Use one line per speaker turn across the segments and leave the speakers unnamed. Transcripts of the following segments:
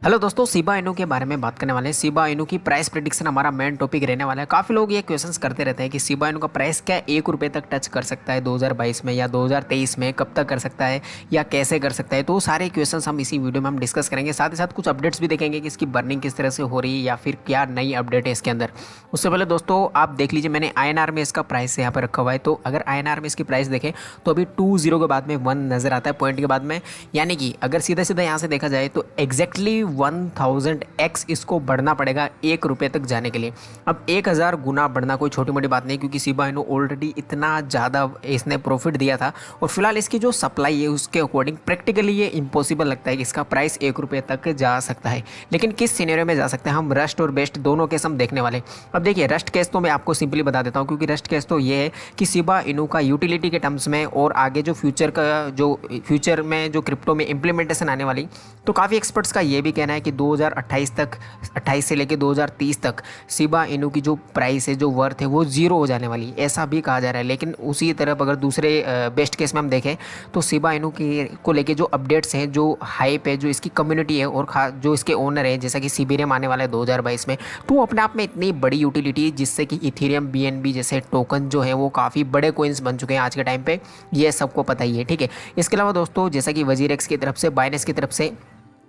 Hello दोस्तों, Shiba Inu के बारे में बात करने वाले हैं। शिबा इनू की प्राइस प्रेडिक्शन हमारा मेन टॉपिक रहने वाला है। काफ़ी लोग ये क्वेश्चंस करते रहते हैं कि शिबा इनू का प्राइस क्या 1 रुपये तक टच कर सकता है 2022 में या 2023 में, कब तक कर सकता है या कैसे कर सकता है। तो सारे क्वेश्चंस हम इसी वीडियो में हम डिस्कस करेंगे। साथ ही साथ कुछ अपडेट्स भी देखेंगे कि इसकी बर्निंग किस तरह से हो रही है या फिर क्या नई अपडेट है इसके अंदर। उससे पहले दोस्तों आप देख लीजिए, मैंने INR में इसका प्राइस यहाँ पर रखा हुआ है। तो अगर INR में इसकी प्राइस देखें तो अभी 20 के बाद में 1 नज़र आता है पॉइंट के बाद में, यानी कि अगर सीधा सीधा यहाँ से देखा जाए तो एग्जैक्टली 1000x इसको बढ़ना पड़ेगा 1 रुपये तक जाने के लिए। अब 1000 गुना बढ़ना कोई छोटी मोटी बात नहीं, क्योंकि शिबा इनू ऑलरेडी इतना ज़्यादा इसने प्रॉफिट दिया था और फिलहाल इसकी जो सप्लाई है उसके अकॉर्डिंग प्रैक्टिकली ये इम्पॉसिबल लगता है कि इसका प्राइस 1 रुपये तक जा सकता है। लेकिन किस सिनेरियो में जा सकता है, हम रस्ट और बेस्ट दोनों केस हम देखने वाले। अब देखिए, रस्ट केस तो मैं आपको सिंपली बता देता हूँ, क्योंकि रस्ट केस तो ये है कि शिबा इनू का यूटिलिटी के टर्म्स में और आगे जो फ्यूचर में जो क्रिप्टो में इम्प्लीमेंटेशन आने वाली, तो काफ़ी एक्सपर्ट्स का ये भी कहना है कि 2028 तक, 28 से लेकर 2030 तक शिबा इनू की जो प्राइस है, जो वर्थ है, वो जीरो हो जाने वाली, ऐसा भी कहा जा रहा है। लेकिन उसी तरफ अगर दूसरे बेस्ट केस में हम देखें तो शिबा इनू को लेके जो अपडेट्स हैं, जो हाइप है, जो इसकी कम्युनिटी है और जो इसके ओनर है, जैसा कि सीबीरेम आने वाला है 2022 में, तो वो अपने आप में इतनी बड़ी यूटिलिटी, जिससे कि इथेरियम BNB जैसे टोकन जो है वो काफ़ी बड़े कोइंस बन चुके हैं आज के टाइम पे, ये सबको पता ही है। ठीक है, इसके अलावा दोस्तों जैसा कि वजीरेक्स की तरफ से, बाइनेंस की तरफ से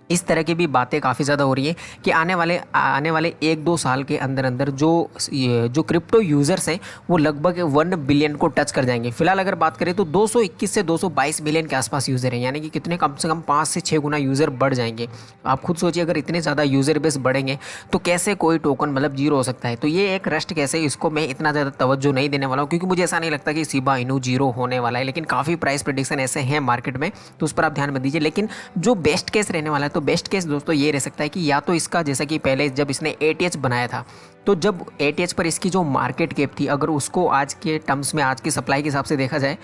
इस तरह की भी बातें काफ़ी ज़्यादा हो रही हैं कि आने वाले 1-2 साल के अंदर अंदर जो क्रिप्टो यूज़र्स हैं वो लगभग 1 बिलियन को टच कर जाएंगे। फिलहाल अगर बात करें तो 221 से 222 मिलियन के आसपास यूज़र हैं, यानी कि कितने, कम से कम 5 से 6 गुना यूज़र बढ़ जाएंगे। आप खुद सोचिए, अगर इतने ज़्यादा यूज़र बेस बढ़ेंगे तो कैसे कोई टोकन मतलब जीरो हो सकता है। तो ये एक रस्ट कैसे, इसको मैं इतना ज़्यादा तवज्जो नहीं देने वाला हूँ, क्योंकि मुझे ऐसा नहीं लगता कि शिबा इनू जीरो होने वाला है। लेकिन काफ़ी प्राइस प्रेडिक्शन ऐसे हैं मार्केट में, तो उस पर आप ध्यान मत दीजिए। लेकिन जो बेस्ट केस रहने वाला है, तो बेस्ट केस दोस्तों ये रह सकता है कि या तो इसका, जैसा कि पहले जब इसने ATH बनाया था, तो जब ATH पर इसकी जो मार्केट कैप थी, अगर उसको आज के टर्म्स में, आज की सप्लाई के हिसाब से देखा जाए,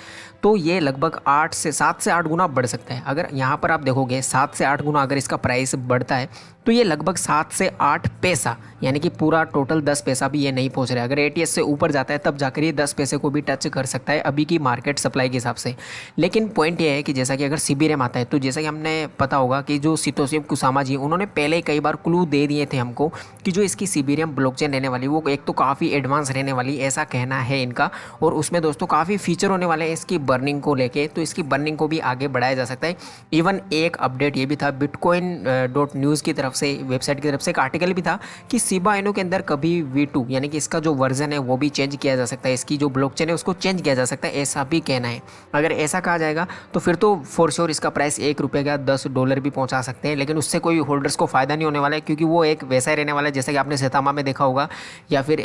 तो ये लगभग 7 से 8 गुना बढ़ सकता है। अगर यहाँ पर आप देखोगे 7 से 8 गुना अगर इसका प्राइस बढ़ता है तो ये लगभग 7 से 8 पैसा, यानी कि पूरा टोटल 10 पैसा भी ये नहीं पहुँच रहा है। अगर ATH से ऊपर जाता है तब जाकर ये 10 पैसे को भी टच कर सकता है अभी की मार्केट सप्लाई के हिसाब से। लेकिन पॉइंट ये है कि जैसा कि अगर सीबीरेम आता है, तो जैसा कि हमने पता होगा कि जो सितोशी कुसामा जी, उन्होंने पहले कई बार क्लू दे दिए थे हमको कि जो इसकी सीबीरेम ब्लॉकचेन रहने वाली, वो एक तो काफ़ी एडवांस रहने वाली, ऐसा कहना है इनका। और उसमें दोस्तों काफ़ी फीचर होने वाले हैं इसकी बर्निंग को लेके, तो इसकी बर्निंग को भी आगे बढ़ाया जा सकता है। इवन एक अपडेट ये भी था, bitcoin.news की तरफ से, वेबसाइट की तरफ से एक आर्टिकल भी था कि शिबा इनू के अंदर कभी V2 यानी कि इसका जो वर्जन है वो भी चेंज किया जा सकता है, इसकी जो ब्लॉकचेन है उसको चेंज किया जा सकता है, ऐसा भी कहना है। अगर ऐसा कहा जाएगा तो फिर तो फॉर श्योर इसका प्राइस 1 रुपये का $10 भी पहुंचा सकते हैं। लेकिन उससे कोई होल्डर्स को फ़ायदा नहीं होने वाला है, क्योंकि वो एक वैसा ही रहने वाला है जैसा कि आपने सेतामा में देखा होगा, या फिर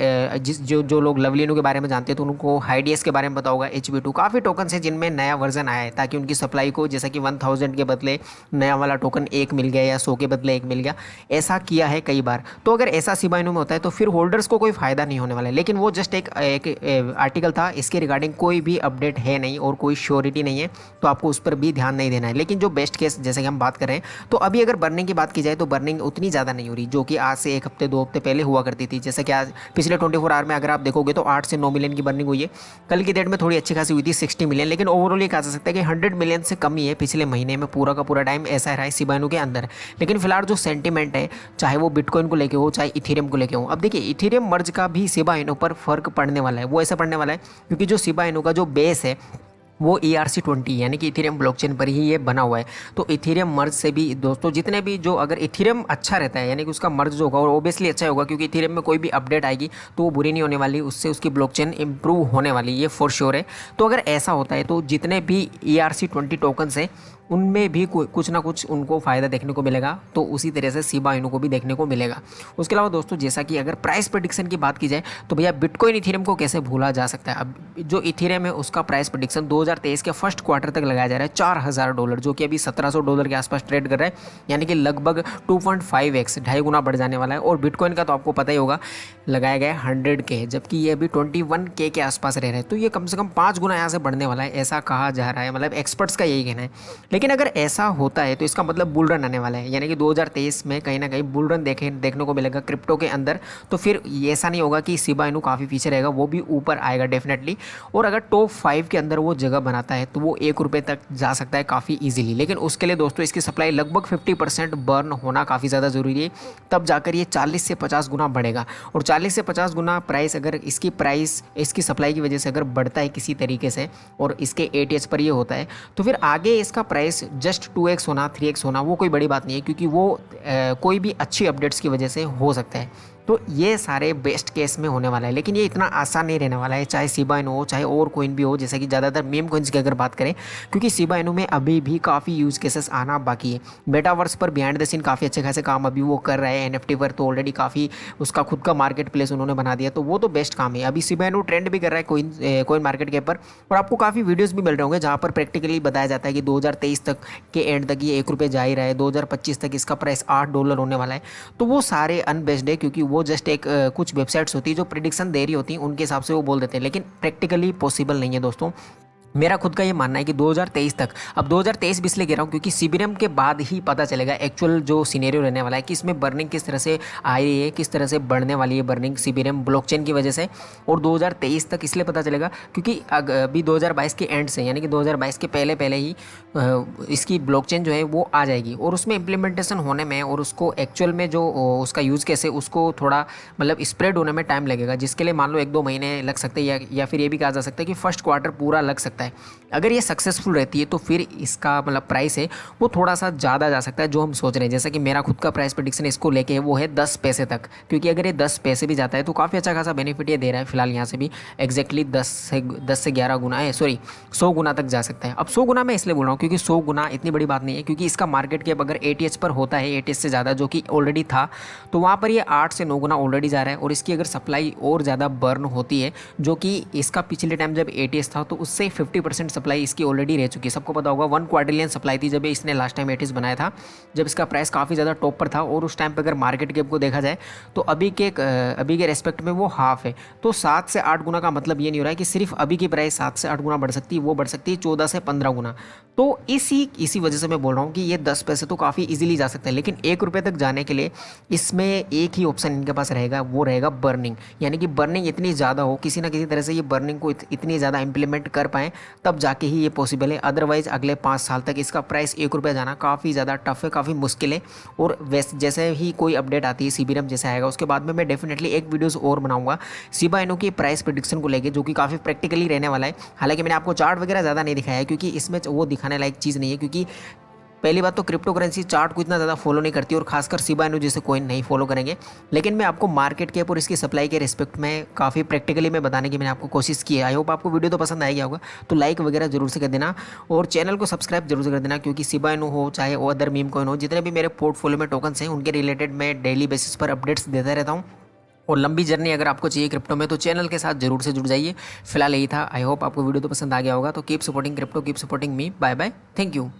जो लोग लवलिनो के बारे में जानते हैं तो उनको हाइडियस के बारे में पता होगा। HB2 काफ़ी टोकन है जिनमें नया वर्जन आया है, ताकि उनकी सप्लाई को, जैसा कि 1000 के बदले नया वाला टोकन 1 मिल गया या 100 के बदले 1 मिल गया, ऐसा किया है कई बार। तो अगर ऐसा शिबा इनू में होता है तो फिर होल्डर्स को कोई फ़ायदा नहीं होने वाला है। लेकिन वो जस्ट एक आर्टिकल था, इसके रिगार्डिंग कोई भी अपडेट है नहीं और कोई श्योरिटी नहीं है, तो आपको उस पर भी ध्यान नहीं देना है। लेकिन जो बेस्ट केस जैसे कि हम बात कर रहे हैं, तो अभी अगर बर्निंग की बात की जाए तो बर्निंग उतनी ज़्यादा नहीं हो रही जो कि आज से 1 हफ्ते 2 हफ्ते पहले हुआ करती थी। जैसे कि आज पिछले 24 आवर में अगर आप देखोगे तो 8 से 9 मिलियन की बर्निंग हुई है। कल की डेट में थोड़ी अच्छी खासी हुई थी 60 मिलियन, लेकिन ओवरऑल ये कहा जा सकता है कि 100 मिलियन से कम ही है पिछले महीने में। पूरा का पूरा टाइम ऐसा रहा है शिबा इनू के अंदर। लेकिन फिलहाल जो सेंटीमेंट है, चाहे वो बिटकॉइन को लेके हो, चाहे इथेरियम को लेके हो, अब देखिए इथेरियम मर्ज का भी शिबा इनू पर फर्क पड़ने वाला है। वो ऐसा पड़ने वाला है क्योंकि जो शिबा इनू का जो बेस है वो ERC-20 यानी कि इथेरियम ब्लॉकचेन पर ही ये बना हुआ है। तो इथेरियम मर्ज से भी दोस्तों, जितने भी जो, अगर इथेरियम अच्छा रहता है यानी कि उसका मर्ज जो होगा और ओबियसली अच्छा होगा, क्योंकि इथेरियम में कोई भी अपडेट आएगी तो वो बुरी नहीं होने वाली, उससे उसकी ब्लॉकचेन इंप्रूव होने वाली, ये फॉर श्योर है। तो अगर ऐसा होता है तो जितने भी ERC-20 टोकन्स हैं उनमें भी कुछ ना कुछ उनको फ़ायदा देखने को मिलेगा, तो उसी तरह से शिबा इनू को भी देखने को मिलेगा। उसके अलावा दोस्तों, जैसा कि अगर प्राइस प्रेडिक्शन की बात की जाए तो भैया बिटकॉइन इथेरियम को कैसे भूला जा सकता है। अब जो इथेरियम है उसका प्राइस प्रेडिक्शन 2023 के फर्स्ट क्वार्टर तक लगाया जा रहा है $4000, जो कि अभी $1700 के आसपास ट्रेड कर रहा है, यानी कि लगभग 2.5x, 2.5 गुना बढ़ जाने वाला है। और बिटकॉइन का तो आपको पता ही होगा, लगाया गया है 100K, जबकि ये अभी 21K के आसपास रह रहा है। तो ये कम से कम 5 गुना यहाँ से बढ़ने वाला है, ऐसा कहा जा रहा है, मतलब एक्सपर्ट्स का यही कहना है। लेकिन अगर ऐसा होता है तो इसका मतलब बुल रन आने वाला है, यानी कि 2023 में कहीं ना कहीं बुल रन देखने को मिलेगा क्रिप्टो के अंदर। तो फिर ये ऐसा नहीं होगा कि शिबा इनू काफ़ी पीछे रहेगा, वो भी ऊपर आएगा डेफिनेटली। और अगर टॉप 5 के अंदर वो जगह बनाता है तो वो 1 रुपये तक जा सकता है काफ़ी ईजिली। लेकिन उसके लिए दोस्तों इसकी सप्लाई लगभग 50% बर्न होना काफ़ी ज़्यादा ज़रूरी है, तब जाकर ये 40 से 50 गुना बढ़ेगा। और 40 से 50 गुना प्राइस, अगर इसकी प्राइस इसकी सप्लाई की वजह से अगर बढ़ता है किसी तरीके से और इसके ATH पर ये होता है, तो फिर आगे इसका प्राइस जस्ट 2x होना 3x होना वो कोई बड़ी बात नहीं है, क्योंकि वो कोई भी अच्छी अपडेट्स की वजह से हो सकता है। तो ये सारे बेस्ट केस में होने वाला है, लेकिन ये इतना आसान नहीं रहने वाला है, चाहे शिबा इनू हो चाहे और कोइन भी हो, जैसे कि ज़्यादातर मीम कोइंस की अगर बात करें, क्योंकि शिबा इनू में अभी भी काफ़ी यूज़ केसेस आना बाकी है। मेटावर्स पर बिहाइंड द सीन काफ़ी अच्छे खासे काम अभी वो कर रहे हैं। NFT पर तो ऑलरेडी काफ़ी उसका खुद का मार्केट प्लेस उन्होंने बना दिया, तो वो तो बेस्ट काम है। अभी शिबा इनू ट्रेंड भी कर रहा है कोइन मार्केट के ऊपर, और आपको काफ़ी वीडियोज़ भी मिल रहे होंगे जहाँ पर प्रैक्टिकली बताया जाता है कि 2023 तक के एंड तक ये 1 रुपये जा ही रहा है, 2025 तक इसका प्राइस $8 होने वाला है। तो वो सारे अनबेस्ड है, क्योंकि वो जस्ट एक कुछ वेबसाइट्स होती है जो प्रिडिक्शन दे रही होती हैं, उनके हिसाब से वो बोल देते हैं, लेकिन प्रैक्टिकली पॉसिबल नहीं है दोस्तों। मेरा खुद का ये मानना है कि 2023 तक, अब 2023 भी इसलिए कह रहा हूँ क्योंकि सीबीरम के बाद ही पता चलेगा एक्चुअल जो सिनेरियो रहने वाला है कि इसमें बर्निंग किस तरह से आ रही है, किस तरह से बढ़ने वाली है बर्निंग सीबीरम ब्लॉकचेन की वजह से। और 2023 तक इसलिए पता चलेगा क्योंकि अभी 2022 के एंड से, यानी कि 2022 के पहले पहले ही इसकी ब्लॉकचेन जो है वो आ जाएगी, और उसमें इम्प्लीमेंटेशन होने में और उसको एक्चुअल में जो उसका यूज़ कैसे उसको थोड़ा मतलब स्प्रेड होने में टाइम लगेगा, जिसके लिए मान लो 1-2 महीने लग सकते हैं, या फिर ये भी कहा जा सकता है कि फर्स्ट क्वार्टर पूरा लग सकता है। अगर ये सक्सेसफुल रहती है तो फिर इसका मतलब प्राइस है वो थोड़ा सा ज़्यादा जा सकता है जो हम सोच रहे हैं। जैसा कि मेरा खुद का प्राइस प्रेडिक्शन इसको लेके है वो है 10 पैसे तक, क्योंकि अगर ये 10 पैसे भी जाता है तो काफ़ी अच्छा खासा बेनिफिट ये दे रहा है फिलहाल यहाँ से भी। एग्जैक्टली 10 से 11 गुना है, सॉरी 100 गुना तक जा सकता है। अब 100 गुना मैं इसलिए बोल रहा हूँ क्योंकि 100 गुना इतनी बड़ी बात नहीं है, क्योंकि इसका मार्केट कैप अगर ATH पर होता है ATH से ज़्यादा जो कि ऑलरेडी था, तो वहाँ पर ये 8 से 9 गुना ऑलरेडी जा रहा है। और इसकी अगर सप्लाई और ज़्यादा बर्न होती है, जो कि इसका पिछले टाइम जब ATH था तो उससे 50% सप्लाई इसकी ऑलरेडी रह चुकी है। सबको पता होगा 1 क्वाड्रिलियन सप्लाई थी जब इसने लास्ट टाइम ATH बनाया था, जब इसका प्राइस काफ़ी ज़्यादा टॉप पर था। और उस टाइम पर अगर मार्केट कैप को देखा जाए तो अभी के रेस्पेक्ट में वो हाफ है। तो 7 से 8 गुना का मतलब ये नहीं हो रहा है कि सिर्फ अभी की प्राइस 7 से 8 गुना बढ़ सकती है, वो बढ़ सकती है 14 से 15 गुना। तो इसी वजह से मैं बोल रहा हूँ कि ये 10 पैसे तो काफ़ी इजीली जा सकता है, लेकिन 1 रुपये तक जाने के लिए इसमें एक ही ऑप्शन इनके पास रहेगा, वो रहेगा बर्निंग। यानी कि बर्निंग इतनी ज़्यादा हो, किसी ना किसी तरह से ये बर्निंग को इतनी ज़्यादा इंप्लीमेंट कर पाएँ, तब जाके ही ये पॉसिबल है। अदरवाइज अगले 5 साल तक इसका प्राइस 1 रुपये जाना काफ़ी ज़्यादा टफ है, काफ़ी मुश्किल है। और वैसे जैसे ही कोई अपडेट आती है सीबीरम जैसे आएगा, उसके बाद में मैं डेफिनेटली एक वीडियोस और बनाऊंगा शिबा इनू की प्राइस प्रेडिक्शन को लेके, जो कि काफ़ी प्रैक्टिकली रहने वाला है। हालांकि मैंने आपको चार्ट वगैरह ज़्यादा नहीं दिखाया है, क्योंकि इसमें वो दिखाने लायक चीज़ नहीं है, क्योंकि पहली बात तो क्रिप्टो करेंसी चार्ट को इतना ज़्यादा फॉलो नहीं करती, और खासकर शिबा इनू जैसे कोइन नहीं फॉलो करेंगे। लेकिन मैं आपको मार्केट कैप और इसकी सप्लाई के रिस्पेक्ट में काफ़ी प्रैक्टिकली मैं बताने की मैंने आपको कोशिश की है। आई होप आपको वीडियो तो पसंद आएगा होगा, तो लाइक वगैरह जरूर से कर देना, और चैनल को सब्सक्राइब जरूर से कर देना, क्योंकि शिबा इनू हो चाहे वो अदर मीम कोइन हो, जितने भी मेरे पोर्टफोलियो में टोकन्स हैं उनके रिलेटेड मैं डेली बेसिस पर अपडेट्स देता रहता हूँ। और लंबी जर्नी अगर आपको चाहिए क्रिप्टो में तो चैनल के साथ जरूर से जुड़ जाइए। फिलहाल यही था। आई होप आपको वीडियो तो पसंद आ गया होगा। तो keep supporting crypto, keep supporting me. Bye bye, thank you.